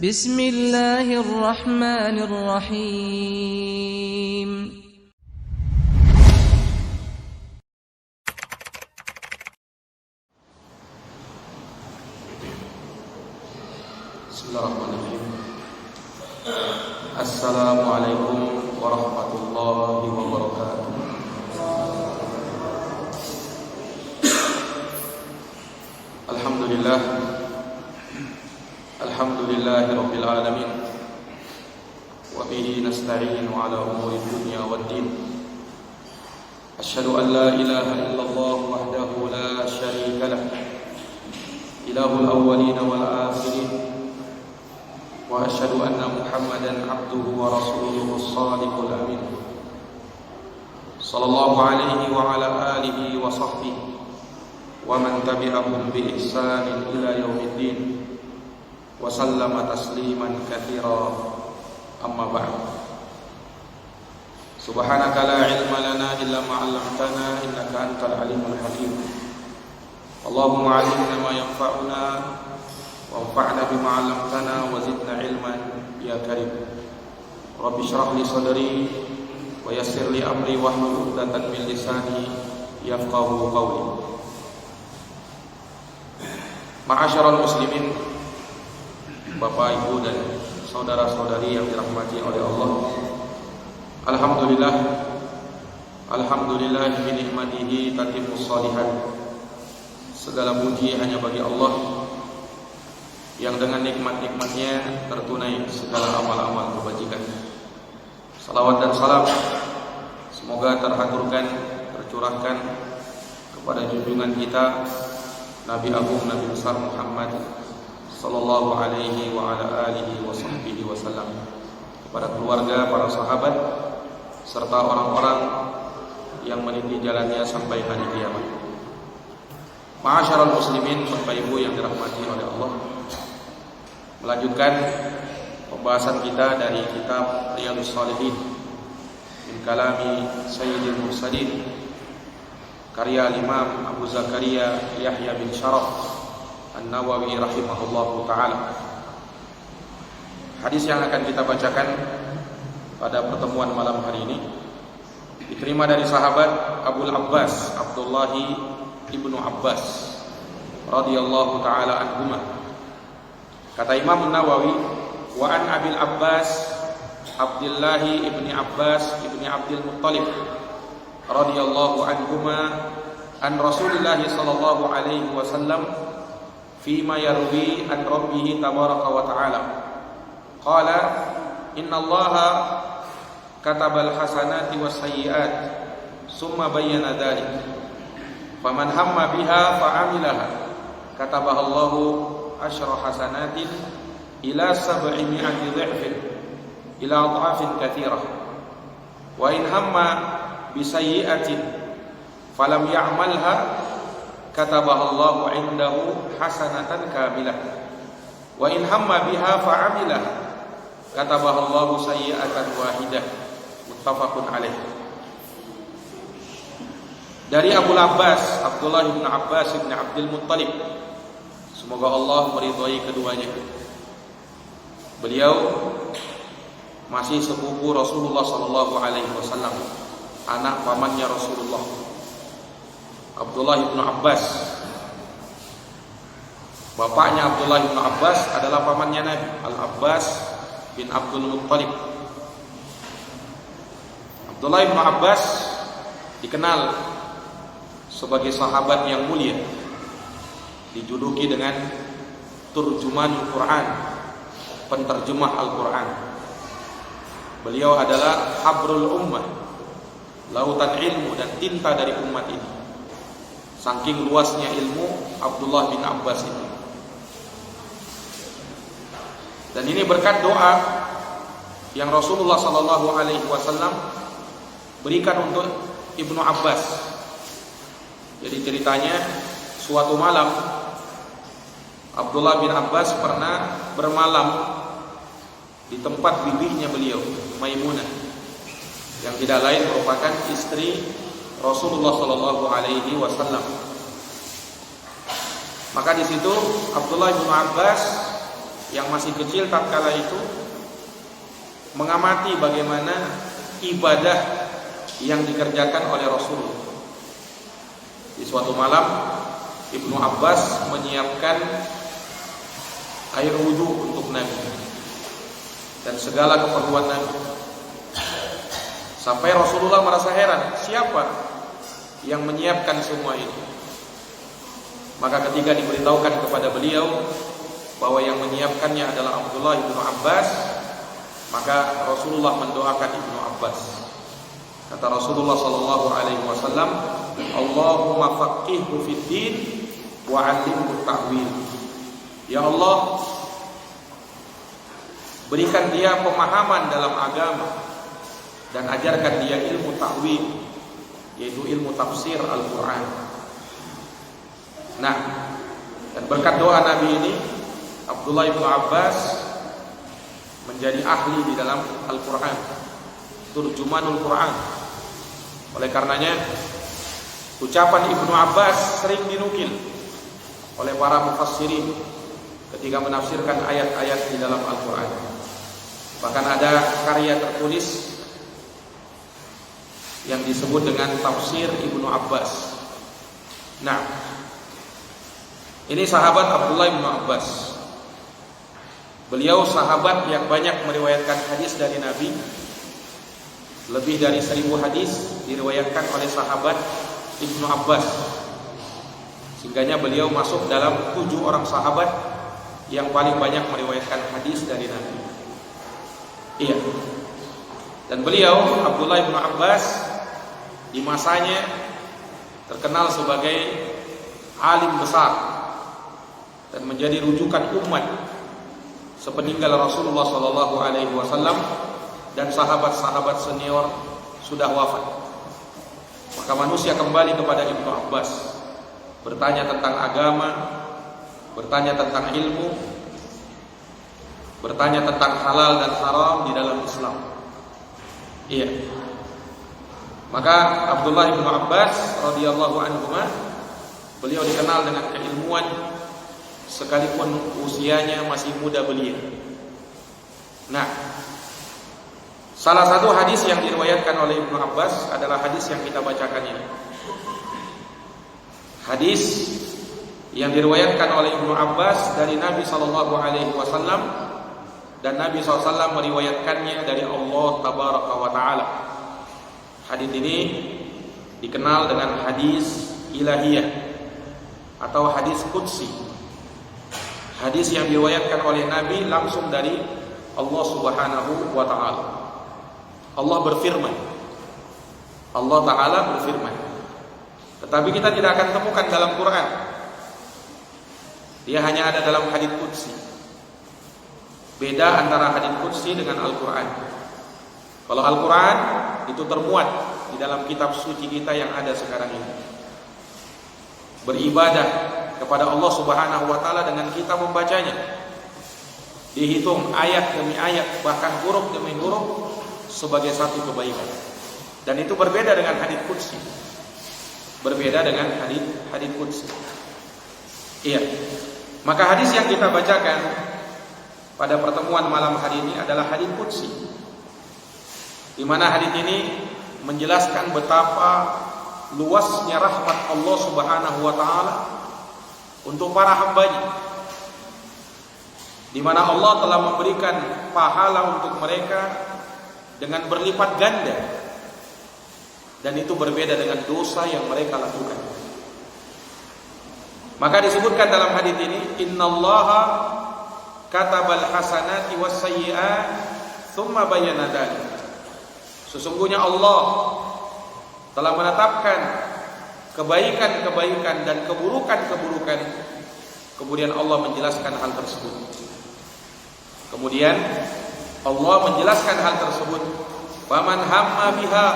Bismillahirrahmanirrahim. Bismillahirrahmanirrahim. Assalamualaikum warahmatullahi wabarakatuh. Alhamdulillahi rabbil alamin. Wa bihi nasta'inu ala umuri dunya waddin. Asyhadu an la ilaha illallah wahdahu la syarika lah. Ilahul awwalin wal akhirin. Wa asyhadu anna Muhammadan abduhu wa rasuluhu as-sadiqul amin. Sallallahu alaihi wa ala alihi wa sahbihi wa man tabi'ahum bi ihsanin ila yaumiddin wa sallama tasliman katsira. Amma ba'd. Subhanaka la ilma lana illa ma 'allamtana innaka antal alimul hakim. Allahumma 'allimna ma yanfa'una wanfa'na bima 'allamtana wa zidna ilman ya karim. Rabbi shrah li sadri wa yassir li amri wahlul 'uqdatam min lisani yafqahu qawli. Ma'asyiral muslimin, Bapak, Ibu dan saudara-saudari yang dirahmati oleh Allah. Alhamdulillah bi ni'matihi tatimmus shalihat. Segala puji hanya bagi Allah yang dengan nikmat-nikmatnya tertunai segala amal-amal kebajikan. Salawat dan salam semoga terhaturkan, tercurahkan kepada junjungan kita Nabi Agung, Nabi besar Muhammad sallallahu alaihi wa ala alihi wa sahbihi wasallam, kepada keluarga, para sahabat serta orang-orang yang meniti jalannya sampai hari kiamat. Ma'asyiral muslimin, Bapak Ibu yang dirahmati oleh Allah. Melanjutkan pembahasan kita dari kitab Riyadhus Shalihin min kalami Sayyidil Mursalin, karya Imam Abu Zakaria Yahya bin Sharaf An-Nawawi rahimahullahu ta'ala. Hadis yang akan kita bacakan pada pertemuan malam hari ini diterima dari sahabat Abul Abbas Abdullahi ibnu Abbas radhiyallahu ta'ala anhuma. Kata Imam An-Nawawi, wa an Abil Abbas Abdullahi ibni Abbas ibni Abdul Muttalib radhiyallahu anhuma an Rasulillah sallallahu alaihi wasallam fima yarwi an rabbih tabaraka wa ta'ala qala innallaha katabal hasanati was sayyi'at summa bayyana dzalik faman hamma biha fa'amilaha katabahallahu asyra hasanatin ila 700 dha'fin ila adhafin katsirah wa in hamma bisayyi'atin falam ya'malha katabahallahu 'indahu hasanatan kamilah wa in hamma biha fa'amilah katabahallahu sayyi'atan wahidah. Muttafaqun alaih. Dari Abu Abbas Abdullah bin Abbas bin Abdul Muttalib, semoga Allah meridhai keduanya. Beliau masih sepupu Rasulullah sallallahu alaihi wasallam, anak pamannya Rasulullah. Abdullah bin Abbas, bapaknya Abdullah bin Abbas adalah pamannya Nabi, Al-Abbas bin Abdul Muttalib. Abdullah bin Abbas dikenal sebagai sahabat yang mulia, dijuluki dengan turjumanul Quran, penterjemah Al-Quran. Beliau adalah habrul ummah, lautan ilmu dan tinta dari umat ini. Saking luasnya ilmu Abdullah bin Abbas ini. Dan ini berkat doa yang Rasulullah sallallahu alaihi wasallam berikan untuk Ibnu Abbas. Jadi ceritanya, suatu malam Abdullah bin Abbas pernah bermalam di tempat bibinya beliau, Maimunah, yang tidak lain merupakan istri Rasulullah sallallahu alaihi wasallam. Maka di situ Abdullah bin Abbas yang masih kecil tatkala itu mengamati bagaimana ibadah yang dikerjakan oleh Rasulullah. Di suatu malam Ibnu Abbas menyiapkan air wudhu untuk Nabi dan segala keperluan Nabi. Sampai Rasulullah merasa heran, siapa yang menyiapkan semua itu? Maka ketika diberitahukan kepada beliau bahwa yang menyiapkannya adalah Abdullah bin Abbas, maka Rasulullah mendoakan Ibnu Abbas. Kata Rasulullah sallallahu alaihi wasallam, "Allahumma faqihhu fid din wa 'allimhu ta'wil." Ya Allah, berikan dia pemahaman dalam agama dan ajarkan dia ilmu ta'wil, yaitu ilmu tafsir Al-Qur'an. Nah, dan berkat doa Nabi ini Abdullah bin Abbas menjadi ahli di dalam Al-Qur'an, turjumanul Qur'an. Oleh karenanya ucapan Ibnu Abbas sering dinukil oleh para mufassirin ketika menafsirkan ayat-ayat di dalam Al-Qur'an. Bahkan ada karya tertulis yang disebut dengan tafsir Ibnu Abbas. Nah, ini sahabat Abdullah bin Abbas. Beliau sahabat yang banyak meriwayatkan hadis dari Nabi. Lebih dari 1000 hadis diriwayatkan oleh sahabat Ibnu Abbas. Sehingganya beliau masuk dalam 7 orang sahabat yang paling banyak meriwayatkan hadis dari Nabi. Iya. Dan beliau Abdullah bin Abbas di masanya terkenal sebagai alim besar dan menjadi rujukan umat sepeninggal Rasulullah sallallahu alaihi wasallam dan sahabat-sahabat senior sudah wafat. Maka manusia kembali kepada Ibnu Abbas, bertanya tentang agama, bertanya tentang ilmu, bertanya tentang halal dan haram di dalam Islam. Iya. Maka Abdullah bin Abbas radhiyallahu anhu, beliau dikenal dengan keilmuan sekalipun usianya masih muda belia. Nah, salah satu hadis yang diriwayatkan oleh Ibnu Abbas adalah hadis yang kita bacakan ini. Hadis yang diriwayatkan oleh Ibnu Abbas dari Nabi sallallahu alaihi wasallam, dan Nabi SAW meriwayatkannya dari Allah tabaraka wa taala. Hadis ini dikenal dengan hadis ilahiyah atau hadis qudsi. Hadis yang diriwayatkan oleh Nabi langsung dari Allah Subhanahu wa taala. Allah berfirman. Allah taala berfirman. Tetapi kita tidak akan temukan dalam Quran. Dia hanya ada dalam hadis qudsi. Beda antara hadis qudsi dengan Al-Quran. Kalau Al-Quran itu termuat di dalam kitab suci kita yang ada sekarang ini. Beribadah kepada Allah Subhanahu wa taala dengan kita membacanya. Dihitung ayat demi ayat, bahkan huruf demi huruf sebagai satu kebaikan. Dan itu berbeda dengan hadis qudsi. Berbeda dengan hadis qudsi. Iya. Maka hadis yang kita bacakan pada pertemuan malam hari ini adalah hadis qudsi, di mana hadis ini menjelaskan betapa luasnya rahmat Allah Subhanahu wa taala untuk para hambanya, di mana Allah telah memberikan pahala untuk mereka dengan berlipat ganda, dan itu berbeda dengan dosa yang mereka lakukan. Maka disebutkan dalam hadis ini, innallaha katabal hasanati was sayyi'at tsumma bayyana dzalik. Sesungguhnya Allah telah menetapkan kebaikan-kebaikan dan keburukan-keburukan, kemudian Allah menjelaskan hal tersebut. Kemudian Allah menjelaskan hal tersebut, faman hamma biha,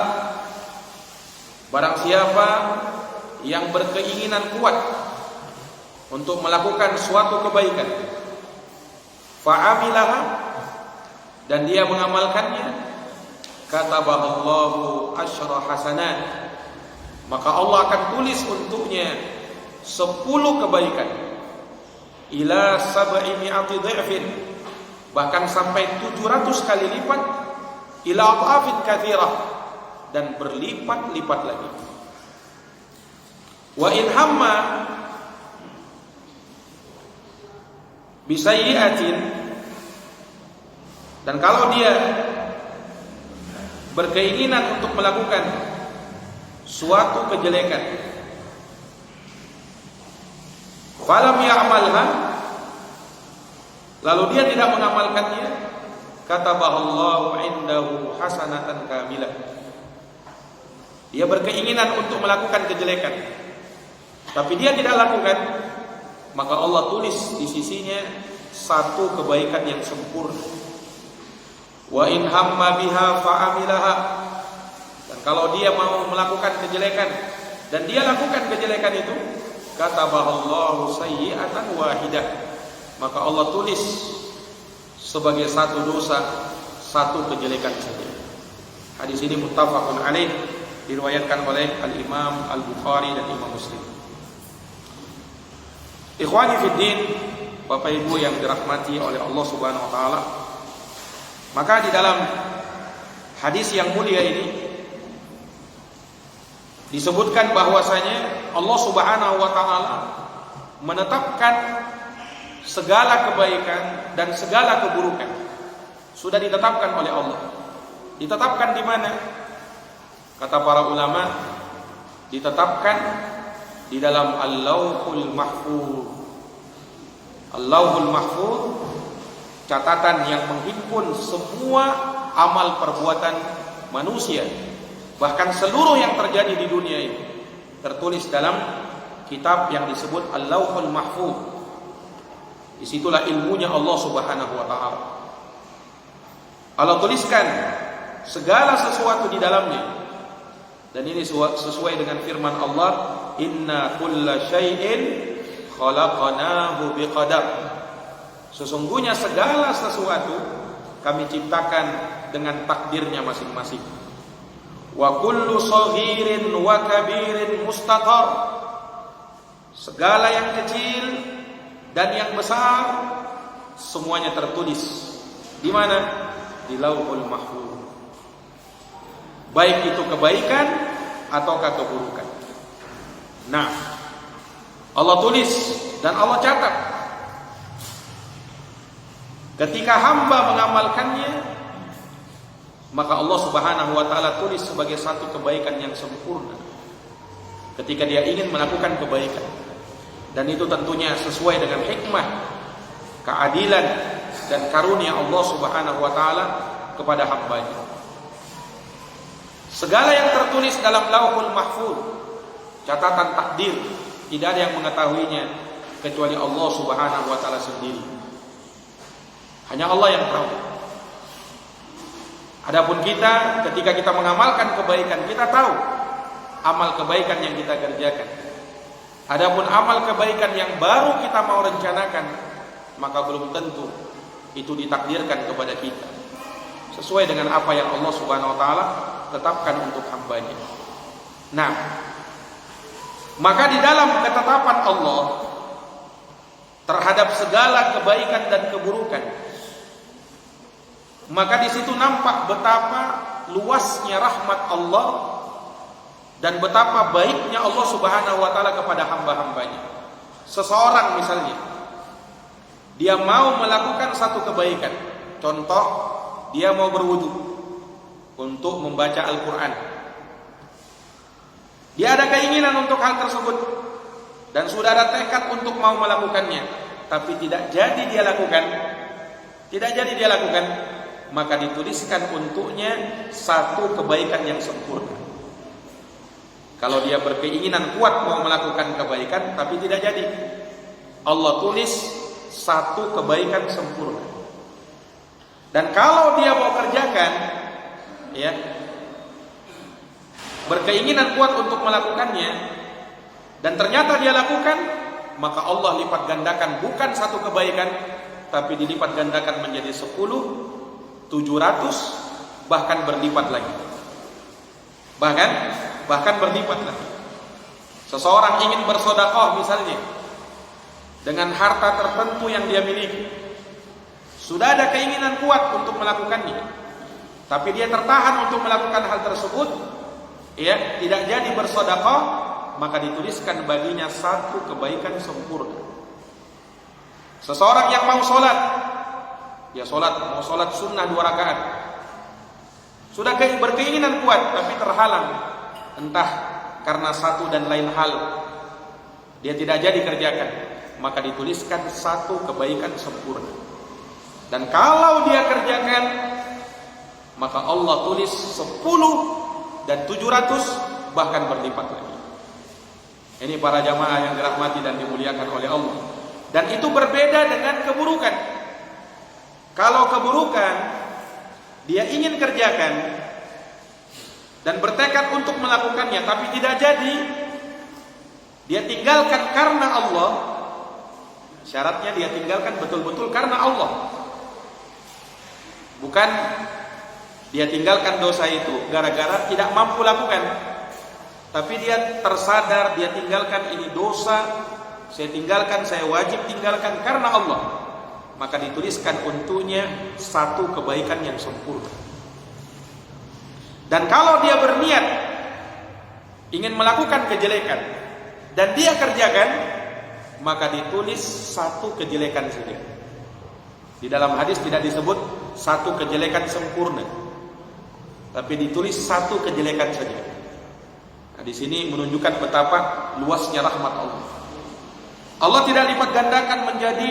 barang siapa yang berkeinginan kuat untuk melakukan suatu kebaikan, fa'amilaha, dan dia mengamalkannya, kataballahu asyra hasanat, maka Allah akan tulis untuknya 10 kebaikan. ila 700 dha'fin, bahkan sampai 700 kali lipat, ila adhafin katsirah, dan berlipat-lipat lagi. Wa in hamma bisayyi'atin, dan kalau dia berkeinginan untuk melakukan suatu kejelekan, falam ya'malha, lalu dia tidak mengamalkannya, katabahallahu indahu hasanatan kamilah. Dia berkeinginan untuk melakukan kejelekan, tapi dia tidak lakukan, maka Allah tulis di sisinya satu kebaikan yang sempurna. Wa in hamma biha fa'amilaha, dan kalau dia mau melakukan kejelekan dan dia lakukan kejelekan itu, katabahallahu sayyi'atan wahidah, maka Allah tulis sebagai satu dosa, satu kejelekan saja. Hadis ini muttafaqun alaih, diriwayatkan oleh Al-Imam Al-Bukhari dan Imam Muslim. Ikhwani fiddin, Bapak Ibu yang dirahmati oleh Allah Subhanahu wa taala, maka di dalam hadis yang mulia ini disebutkan bahwasanya Allah Subhanahu wa taala menetapkan segala kebaikan dan segala keburukan. Sudah ditetapkan oleh Allah. Ditetapkan di mana? Kata para ulama, ditetapkan di dalam Al-Lauhul Mahfuz. Al-Lauhul Mahfuz, catatan yang menghimpun semua amal perbuatan manusia, bahkan seluruh yang terjadi di dunia ini tertulis dalam kitab yang disebut Al-Lauhul Mahfuz. Disitulah ilmunya Allah Subhanahu wa taala. Allah tuliskan segala sesuatu di dalamnya. Dan ini sesuai dengan firman Allah, inna kulla syai'in khalaqnahu biqadar. Sesungguhnya segala sesuatu kami ciptakan dengan takdirnya masing-masing. Wa kullu saghirin wa kabirin mustatar. Segala yang kecil dan yang besar semuanya tertulis di mana? Di Lauhul Mahfuz. Baik itu kebaikan ataukah keburukan. Nah, Allah tulis dan Allah catat. Ketika hamba mengamalkannya, maka Allah Subhanahu wa taala tulis sebagai satu kebaikan yang sempurna. Ketika dia ingin melakukan kebaikan, dan itu tentunya sesuai dengan hikmah, keadilan dan karunia Allah Subhanahu wa taala kepada hambanya. Segala yang tertulis dalam Lauhul Mahfuz, catatan takdir, tidak ada yang mengetahuinya kecuali Allah Subhanahu wa taala sendiri. Hanya Allah yang tahu. Adapun kita, ketika kita mengamalkan kebaikan, kita tahu amal kebaikan yang kita kerjakan. Adapun amal kebaikan yang baru kita mau rencanakan, maka belum tentu itu ditakdirkan kepada kita sesuai dengan apa yang Allah Subhanahu wa taala tetapkan untuk hambanya. Nah, maka di dalam ketetapan Allah terhadap segala kebaikan dan keburukan, maka di situ nampak betapa luasnya rahmat Allah dan betapa baiknya Allah Subhanahu wa taala kepada hamba-hambanya. Seseorang misalnya dia mau melakukan satu kebaikan, contoh dia mau berwudu untuk membaca Al-Quran. Dia ada keinginan untuk hal tersebut dan sudah ada tekad untuk mau melakukannya, tapi tidak jadi dia lakukan, maka dituliskan untuknya satu kebaikan yang sempurna. Kalau dia berkeinginan kuat mau melakukan kebaikan tapi tidak jadi, Allah tulis satu kebaikan sempurna. Dan kalau dia mau kerjakan, ya, berkeinginan kuat untuk melakukannya dan ternyata dia lakukan, maka Allah lipat gandakan bukan satu kebaikan, tapi dilipat gandakan menjadi 10, 700, bahkan berlipat lagi. Bahkan berlipat lagi. Seseorang ingin bersedekah misalnya, dengan harta tertentu yang dia miliki. Sudah ada keinginan kuat untuk melakukannya, tapi dia tertahan untuk melakukan hal tersebut, ya, tidak jadi bersedekah, maka dituliskan baginya satu kebaikan sempurna. Seseorang yang mau sholat, dia mau sholat sunnah 2 rakaat, sudah berkeinginan kuat, tapi terhalang, entah karena satu dan lain hal, dia tidak jadi kerjakan, maka dituliskan satu kebaikan sempurna. Dan kalau dia kerjakan, maka Allah tulis 10 dan 700, bahkan berlipat lagi. Ini para jamaah yang dirahmati dan dimuliakan oleh Allah. Dan itu berbeda dengan keburukan. Kalau keburukan dia ingin kerjakan dan bertekad untuk melakukannya, tapi tidak jadi, dia tinggalkan karena Allah. Syaratnya dia tinggalkan betul-betul karena Allah, bukan dia tinggalkan dosa itu gara-gara tidak mampu lakukan, tapi dia tersadar, dia tinggalkan ini dosa, saya tinggalkan, saya wajib tinggalkan karena Allah, maka dituliskan untuknya satu kebaikan yang sempurna. Dan kalau dia berniat ingin melakukan kejelekan dan dia kerjakan, maka ditulis satu kejelekan saja. Di dalam hadis tidak disebut satu kejelekan sempurna, tapi ditulis satu kejelekan saja. Nah, di sini menunjukkan betapa luasnya rahmat Allah. Allah tidak lipat gandakan menjadi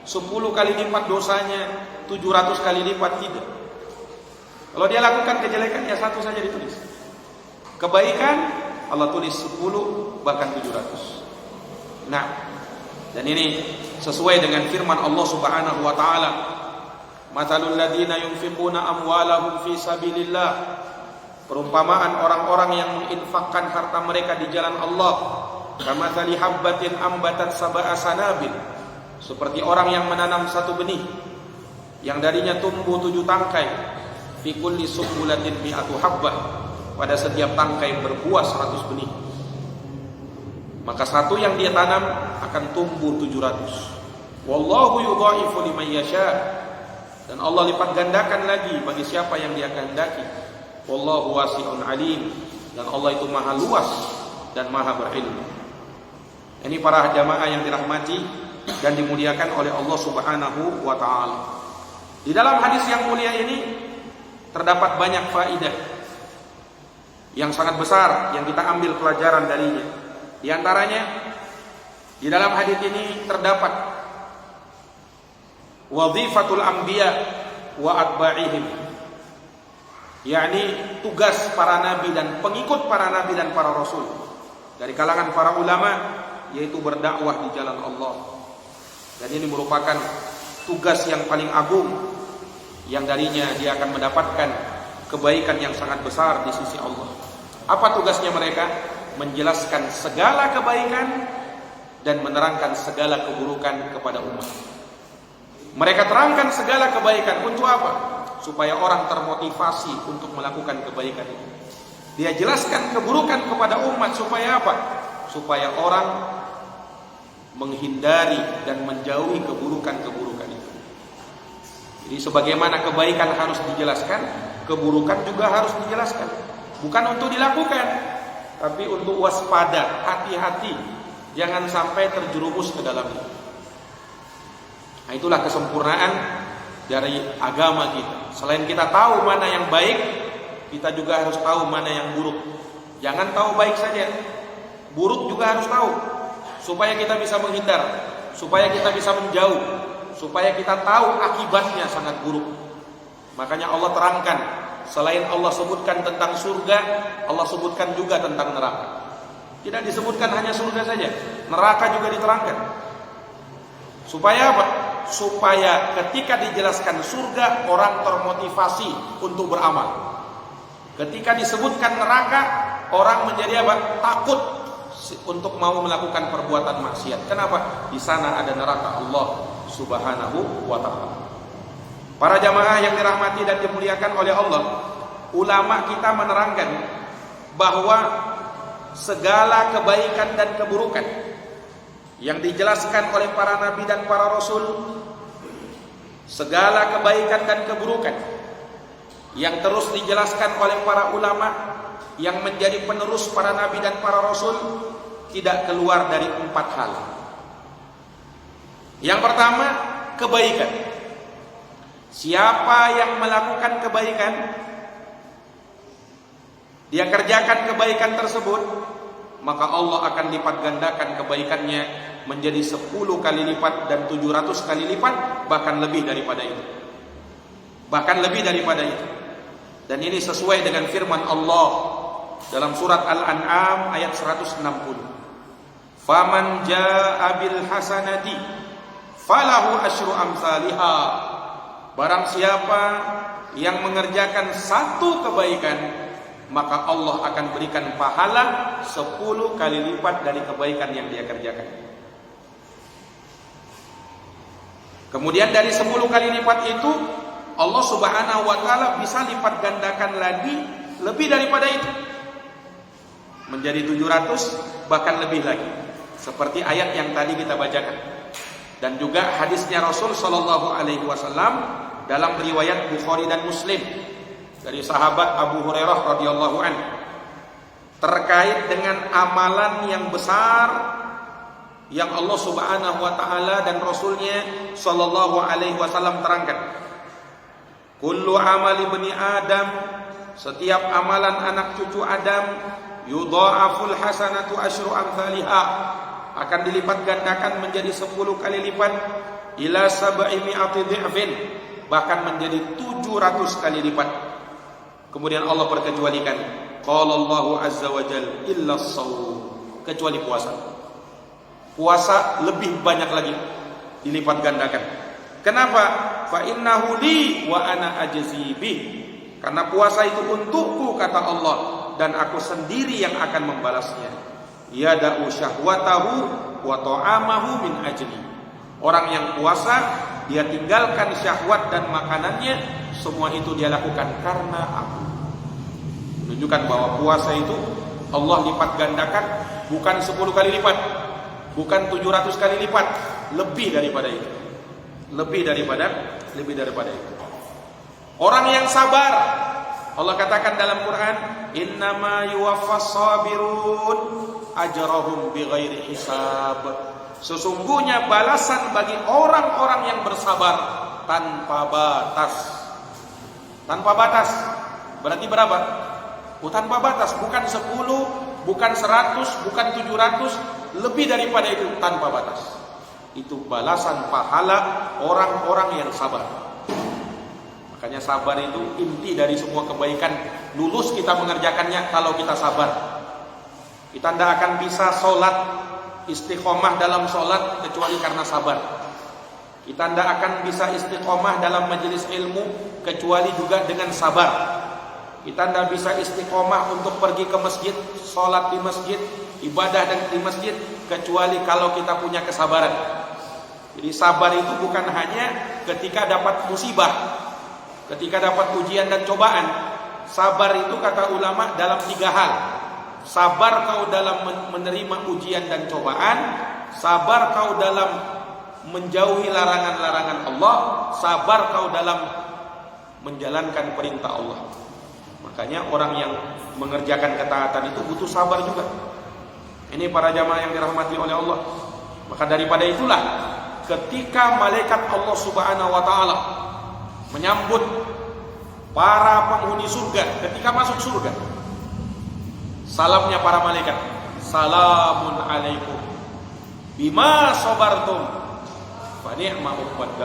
10 kali lipat dosanya, 700 kali lipat, tidak. Kalau dia lakukan kejelekan, ya satu saja ditulis. Kebaikan Allah tulis 10, bahkan 700. Nah, dan ini sesuai dengan firman Allah Subhanahu wa taala, "Matsalul ladzina yunfiquna amwalahum fi sabilillah." Perumpamaan orang-orang yang menginfakkan harta mereka di jalan Allah, kamatsali habbatin ambatat sab'a sanabil, seperti orang yang menanam satu benih yang darinya tumbuh 7 tangkai, fi kulli sumbulatin mi'atu habbah, pada setiap tangkai berbuah 100 benih. Maka satu yang dia tanam akan tumbuh 700. Wallahu yudha'ifu liman yasha. Dan Allah lipat gandakan lagi bagi siapa yang dia kehendaki. Wallahu wasi'un alim. Dan Allah itu maha luas dan maha berilmu. Ini para jamaah yang dirahmati dan dimuliakan oleh Allah Subhanahu wa ta'ala. Di dalam hadis yang mulia ini terdapat banyak faedah yang sangat besar yang kita ambil pelajaran darinya. Di antaranya, di dalam hadis ini terdapat wazifatul anbiya wa atba'ihim, yakni tugas para nabi dan pengikut para nabi dan para rasul dari kalangan para ulama, yaitu berdakwah di jalan Allah. Dan ini merupakan tugas yang paling agung, yang darinya dia akan mendapatkan kebaikan yang sangat besar di sisi Allah. Apa tugasnya mereka? Menjelaskan segala kebaikan dan menerangkan segala keburukan kepada umat. Mereka terangkan segala kebaikan untuk apa? Supaya orang termotivasi untuk melakukan kebaikan itu. Dia jelaskan keburukan kepada umat supaya apa? Supaya orang menghindari dan menjauhi keburukan-keburukan itu. Jadi sebagaimana kebaikan harus dijelaskan, keburukan juga harus dijelaskan. Bukan untuk dilakukan, tapi untuk waspada, hati-hati, jangan sampai terjerumus ke dalamnya. Nah, itulah kesempurnaan dari agama kita. Selain kita tahu mana yang baik, kita juga harus tahu mana yang buruk. Jangan tahu baik saja, buruk juga harus tahu, supaya kita bisa menghindar, supaya kita bisa menjauh, supaya kita tahu akibatnya sangat buruk. Makanya Allah terangkan, selain Allah sebutkan tentang surga, Allah sebutkan juga tentang neraka. Tidak disebutkan hanya surga saja, neraka juga diterangkan. Supaya apa? Supaya ketika dijelaskan surga, orang termotivasi untuk beramal. Ketika disebutkan neraka, orang menjadi apa? Takut untuk mau melakukan perbuatan maksiat. Kenapa? Di sana ada neraka Allah Subhanahu wa ta'ala. Para jamaah yang dirahmati dan dimuliakan oleh Allah, ulama kita menerangkan bahwa segala kebaikan dan keburukan yang dijelaskan oleh para nabi dan para rasul, segala kebaikan dan keburukan yang terus dijelaskan oleh para ulama yang menjadi penerus para nabi dan para rasul, tidak keluar dari 4 hal. Yang pertama, kebaikan. Siapa yang melakukan kebaikan, dia kerjakan kebaikan tersebut, maka Allah akan lipat gandakan kebaikannya menjadi 10 kali lipat dan 700 kali lipat, bahkan lebih daripada itu. Bahkan lebih daripada itu. Dan ini sesuai dengan firman Allah dalam surat Al-An'am ayat 160. Faman jaa'a bil hasanati falahu asyru amsalihha. Barang siapa yang mengerjakan 1 kebaikan, maka Allah akan berikan pahala 10 kali lipat dari kebaikan yang dia kerjakan. Kemudian dari 10 kali lipat itu, Allah Subhanahu wa ta'ala bisa lipat gandakan lagi lebih daripada itu, menjadi 700 bahkan lebih lagi, seperti ayat yang tadi kita bacakan. Dan juga hadisnya Rasul sallallahu alaihi wasallam dalam riwayat Bukhari dan Muslim dari sahabat Abu Hurairah radhiyallahu anhu terkait dengan amalan yang besar yang Allah Subhanahu wa taala dan Rasulnya sallallahu alaihi wasallam terangkan. Kullu amali bani Adam, setiap amalan anak cucu Adam, yudha'aful hasanatu asyru amsalihha, akan dilipat gandakan menjadi 10 kali lipat, ila sab'i mi'ati dhi'fin, bahkan menjadi 700 kali lipat. Kemudian Allah perkecualikan, qala Allahu azza wa jalla illa shaum, kecuali puasa. Puasa lebih banyak lagi dilipat gandakan. Kenapa? Fa innahu li wa ana ajzi bih. Karena puasa itu untukku, kata Allah, dan aku sendiri yang akan membalasnya. Yada'u syahwatahu wa ta'amahu min ajli. Orang yang puasa, dia tinggalkan syahwat dan makanannya, semua itu dia lakukan karena aku. Menunjukkan bahwa puasa itu Allah lipat gandakan bukan 10 kali lipat, bukan 700 kali lipat, lebih daripada itu. Lebih daripada itu. Orang yang sabar, Allah katakan dalam Quran, innama yuwaffas sabirun ajrahum bighairi hisab. Sesungguhnya balasan bagi orang-orang yang bersabar tanpa batas. Tanpa batas. Berarti berapa? Tanpa batas, bukan 10, bukan 100, bukan 700, lebih daripada itu, tanpa batas. Itu balasan pahala orang-orang yang sabar. Makanya sabar itu inti dari semua kebaikan. Lulus kita mengerjakannya kalau kita sabar. Kita tidak akan bisa sholat istiqomah dalam sholat kecuali karena sabar. Kita tidak akan bisa istiqomah dalam majelis ilmu kecuali juga dengan sabar. Kita tidak bisa istiqomah untuk pergi ke masjid, sholat di masjid, ibadah di masjid, kecuali kalau kita punya kesabaran. Jadi sabar itu bukan hanya ketika dapat musibah, ketika dapat ujian dan cobaan. Sabar itu kata ulama dalam 3 hal. Sabar kau dalam menerima ujian dan cobaan, sabar kau dalam menjauhi larangan-larangan Allah, sabar kau dalam menjalankan perintah Allah. Makanya orang yang mengerjakan ketaatan itu butuh sabar juga. Ini para jamaah yang dirahmati oleh Allah. Maka daripada itulah, ketika malaikat Allah Subhanahu wa taala menyambut para penghuni surga ketika masuk surga, salamnya para malaikat, salamun alaikum bima sabartum fa ni'ma uqbad.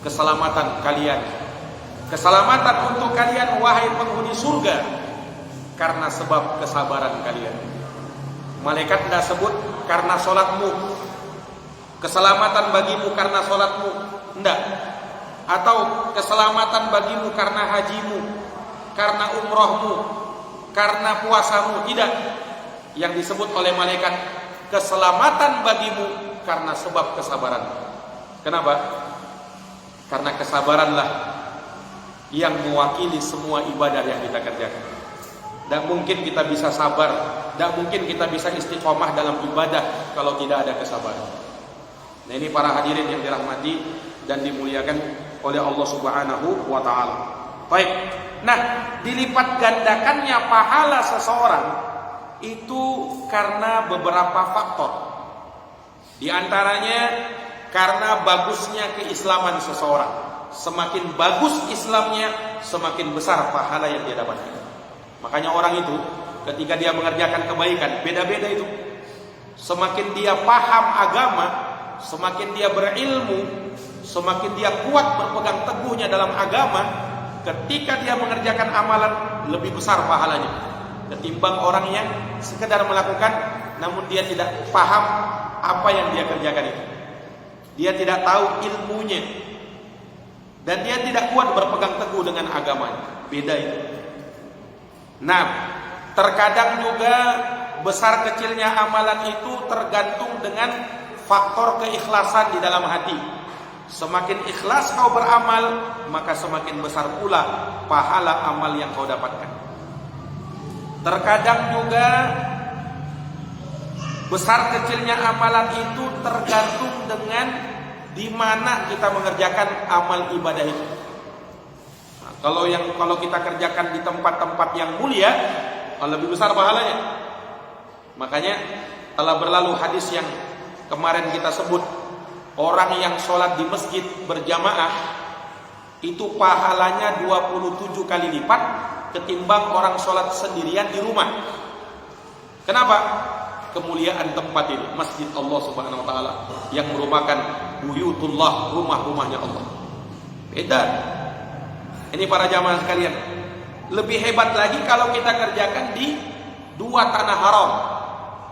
Keselamatan kalian, keselamatan untuk kalian wahai penghuni surga karena sebab kesabaran kalian. Malaikat tidak sebut karena sholatmu, keselamatan bagimu karena sholatmu, enggak. Atau keselamatan bagimu karena hajimu, karena umrohmu, karena puasamu, tidak. Yang disebut oleh malaikat, keselamatan bagimu karena sebab kesabaran. Kenapa? Karena kesabaranlah yang mewakili semua ibadah yang kita kerjakan. Dan mungkin kita bisa sabar Tidak mungkin kita bisa istiqomah dalam ibadah kalau tidak ada kesabaran. Nah, ini para hadirin yang dirahmati dan dimuliakan oleh Allah Subhanahu wa taala. Baik. Nah, dilipat gandakannya pahala seseorang itu karena beberapa faktor. Di antaranya karena bagusnya keislaman seseorang. Semakin bagus Islamnya, semakin besar pahala yang dia dapatkan. Makanya orang itu ketika dia mengerjakan kebaikan, beda-beda itu. Semakin dia paham agama, semakin dia berilmu, semakin dia kuat berpegang teguhnya dalam agama, ketika dia mengerjakan amalan lebih besar pahalanya ketimbang orang yang sekedar melakukan namun dia tidak paham apa yang dia kerjakan itu. Dia tidak tahu ilmunya dan dia tidak kuat berpegang teguh dengan agamanya. Beda itu. Nah, terkadang juga besar kecilnya amalan itu tergantung dengan faktor keikhlasan di dalam hati. Semakin ikhlas kau beramal, maka semakin besar pula pahala amal yang kau dapatkan. Terkadang juga besar kecilnya amalan itu tergantung dengan di mana kita mengerjakan amal ibadah itu. Nah, kalau kita kerjakan di tempat-tempat yang mulia, lebih besar pahalanya. Makanya telah berlalu hadis yang kemarin kita sebut, orang yang sholat di masjid berjamaah itu pahalanya 27 kali lipat ketimbang orang sholat sendirian di rumah. Kenapa? Kemuliaan tempat ini, masjid Allah Subhanahu wa taala yang merupakan buyutullah, rumah-rumahnya Allah. Beda. Ini para jamaah sekalian, lebih hebat lagi kalau kita kerjakan di dua tanah haram,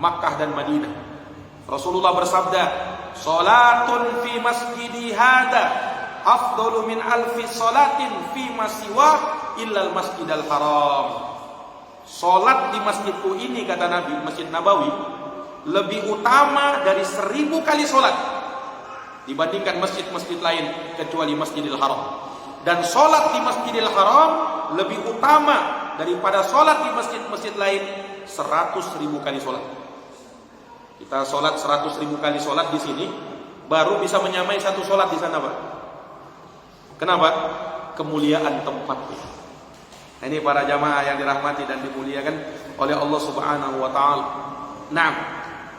Makkah dan Madinah. Rasulullah bersabda, "Salatun fi masjidi hada afdalu min alfi salatin fi ma siwa illa al-masjidal haram." Salat di masjidku ini, kata Nabi, Masjid Nabawi, lebih utama dari 1000 kali salat dibandingkan masjid-masjid lain kecuali Masjidil Haram. Dan salat di Masjidil Haram lebih utama daripada salat di masjid-masjid lain 100.000 kali salat. Kita salat 100.000 kali salat di sini baru bisa menyamai satu salat di sana, Pak. Kenapa? Kemuliaan tempatnya. Nah, ini para jamaah yang dirahmati dan dimuliakan oleh Allah Subhanahu wa taala. Nah,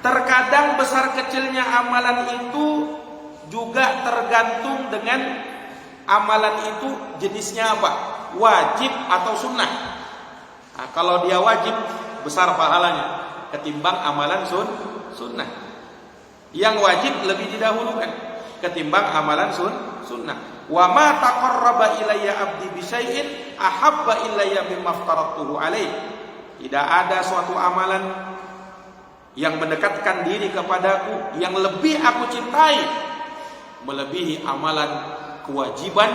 terkadang besar kecilnya amalan itu juga tergantung dengan amalan itu jenisnya apa? Wajib atau sunnah. Nah, kalau dia wajib, besar pahalanya ketimbang amalan sunnah. Yang wajib lebih didahulukan ketimbang amalan sunnah. Wa ma taqarraba ilayya 'abdi bi syai'in ahabba ilayya mimma aftaratuhu alaih. Tidak ada suatu amalan yang mendekatkan diri kepadaku yang lebih aku cintai melebihi amalan kewajiban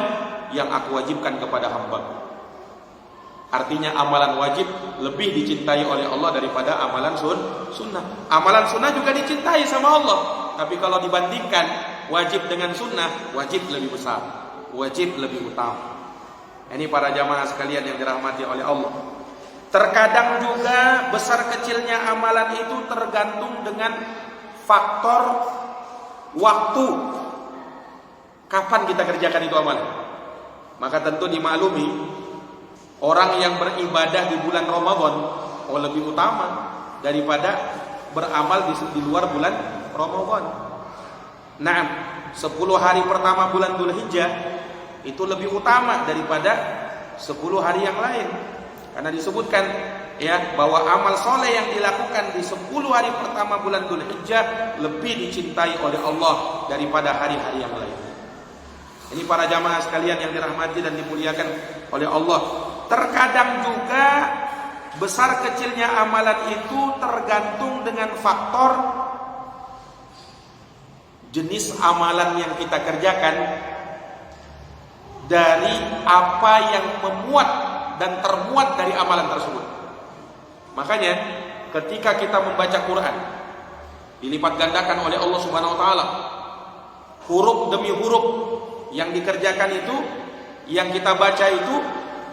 yang aku wajibkan kepada hamba. Artinya amalan wajib lebih dicintai oleh Allah daripada amalan sunnah. Amalan sunnah juga dicintai sama Allah, tapi kalau dibandingkan wajib dengan sunnah, wajib lebih besar, wajib lebih utama. Ini para jamaah sekalian yang dirahmati oleh Allah. Terkadang juga besar kecilnya amalan itu tergantung dengan faktor waktu. Kapan kita kerjakan itu amalan? Maka tentu dimaklumi, orang yang beribadah di bulan Ramadan lebih utama daripada beramal di luar bulan Ramadan. Nah, 10 hari pertama bulan Dzulhijjah itu lebih utama daripada 10 hari yang lain. Karena disebutkan ya bahwa amal soleh yang dilakukan di 10 hari pertama bulan Dzulhijjah lebih dicintai oleh Allah daripada hari-hari yang lain. Ini para jamaah sekalian yang dirahmati dan dimuliakan oleh Allah. Terkadang juga besar kecilnya amalan itu tergantung dengan faktor jenis amalan yang kita kerjakan dari apa yang memuat dan termuat dari amalan tersebut. Makanya ketika kita membaca Quran dilipat gandakan oleh Allah Subhanahu wa taala, huruf demi huruf yang dikerjakan itu, yang kita baca itu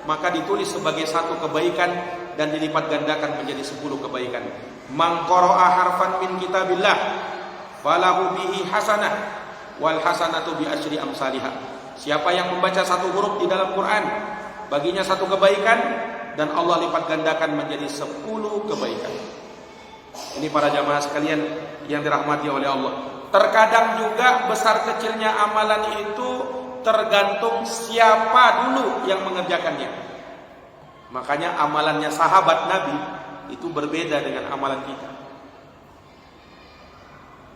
maka ditulis sebagai satu kebaikan dan dilipat gandakan menjadi 10 kebaikan. Man qara'a harfan min kitabillah falahu bihi hasanah wal hasanatu bi asyri amsalihha. Siapa yang membaca satu huruf di dalam Quran, baginya satu kebaikan dan Allah lipat gandakan menjadi 10 kebaikan. Ini para jamaah sekalian yang dirahmati oleh Allah. Terkadang juga besar kecilnya amalan itu tergantung siapa dulu yang mengerjakannya. Makanya amalannya sahabat Nabi itu berbeda dengan amalan kita.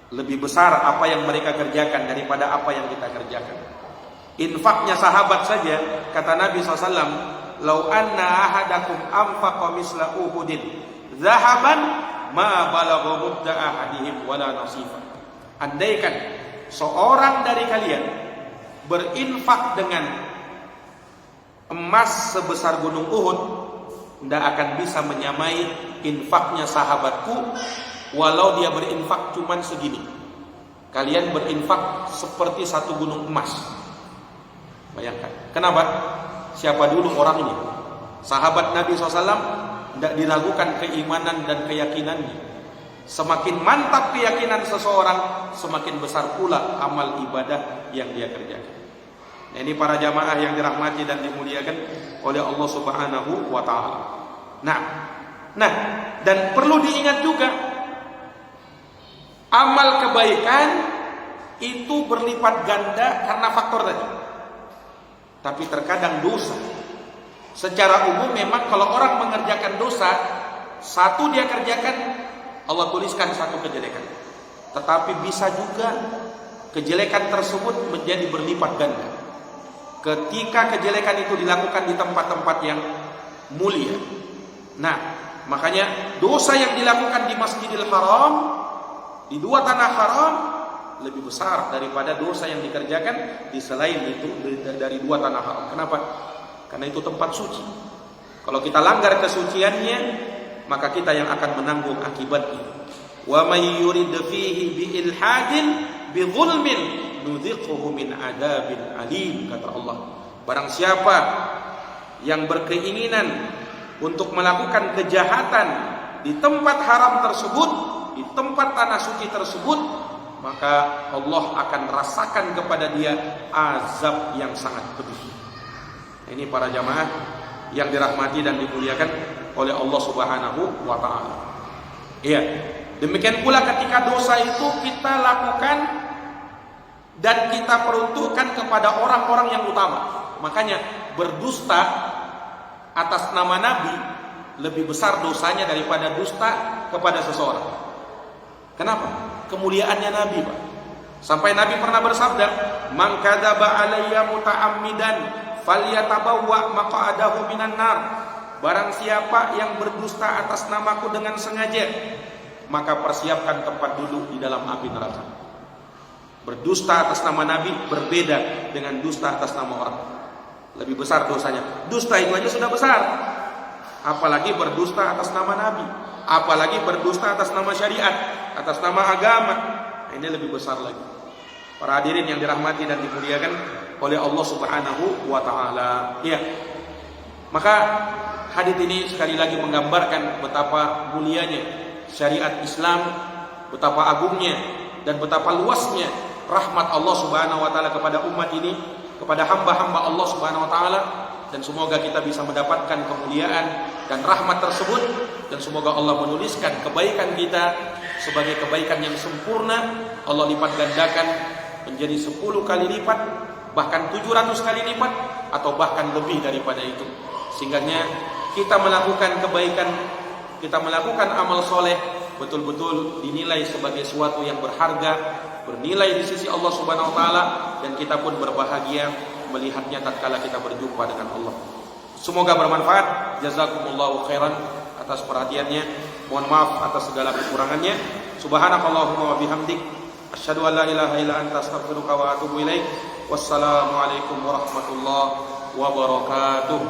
Lebih besar apa yang mereka kerjakan daripada apa yang kita kerjakan. Infaknya sahabat saja, kata Nabi SAW, "Lau anna ahadakum anfaqa misla Uhudin zahaban ma balagha mudda ahadihim wala nasifa." Andaikan seorang dari kalian berinfak dengan emas sebesar gunung Uhud, tidak akan bisa menyamai infaknya sahabatku, walau dia berinfak cuman segini. Kalian berinfak seperti satu gunung emas. Bayangkan. Kenapa? Siapa dulu orangnya? Sahabat Nabi SAW tidak diragukan keimanan dan keyakinannya. Semakin mantap keyakinan seseorang, semakin besar pula amal ibadah yang dia kerjakan. Nah, ini para jamaah yang dirahmati dan dimuliakan oleh Allah Subhanahu wa taala. Nah, dan perlu diingat juga, amal kebaikan itu berlipat ganda karena faktor tadi. Tapi terkadang dosa. Secara umum memang kalau orang mengerjakan dosa, satu dia kerjakan, Allah tuliskan satu kejelekan. Tetapi bisa juga kejelekan tersebut menjadi berlipat ganda ketika kejelekan itu dilakukan di tempat-tempat yang mulia. Nah, makanya dosa yang dilakukan di Masjidil Haram, di dua tanah haram, lebih besar daripada dosa yang dikerjakan di selain itu dari dua tanah haram. Kenapa? Karena itu tempat suci. Kalau kita langgar kesuciannya, maka kita yang akan menanggung akibatnya. Wa may yurid fihi bi ilhadin bi zulmin nudhiquhu min adabin alim, kata Allah. Barang siapa yang berkeinginan untuk melakukan kejahatan di tempat haram tersebut, di tempat tanah suci tersebut, maka Allah akan rasakan kepada dia azab yang sangat pedih. Ini para jamaah yang dirahmati dan dimuliakan oleh Allah Subhanahu wa taala. Iya. Demikian pula ketika dosa itu kita lakukan dan kita peruntukkan kepada orang-orang yang utama. Makanya berdusta atas nama Nabi lebih besar dosanya daripada dusta kepada seseorang. Kenapa? Kemuliaannya Nabi, Pak. Sampai Nabi pernah bersabda, "Man kadzaba alayya muta'ammidan falyatabawwa maq'adahu minan nar." Barang siapa yang berdusta atas namaku dengan sengaja, maka persiapkan tempat duduk di dalam api neraka. Berdusta atas nama Nabi berbeda dengan dusta atas nama orang. Lebih besar dosanya. Dusta itu aja sudah besar, apalagi berdusta atas nama Nabi, apalagi berdusta atas nama syariat, atas nama agama. Ini lebih besar lagi. Para hadirin yang dirahmati dan dimuliakan oleh Allah Subhanahu wa taala. Ya. Maka hadis ini sekali lagi menggambarkan betapa mulianya syariat Islam, betapa agungnya dan betapa luasnya rahmat Allah Subhanahu wa taala kepada umat ini, kepada hamba-hamba Allah Subhanahu wa taala, dan semoga kita bisa mendapatkan kemuliaan dan rahmat tersebut, dan semoga Allah menuliskan kebaikan kita sebagai kebaikan yang sempurna. Allah lipat gandakan menjadi 10 kali lipat, bahkan 700 kali lipat, atau bahkan lebih daripada itu. Sehingga kita melakukan kebaikan, kita melakukan amal soleh betul-betul dinilai sebagai sesuatu yang berharga, bernilai di sisi Allah Subhanahu wa taala, dan kita pun berbahagia melihatnya tatkala kita berjumpa dengan Allah. Semoga bermanfaat. Jazakumullahu khairan atas perhatiannya. Mohon maaf atas segala kekurangannya. Subhanakallahumma wa bihamdik, asyhadu an la ilaha illa anta, astaghfiruka wa atubu ilaik. Wassalamualaikum warahmatullahi wabarakatuh.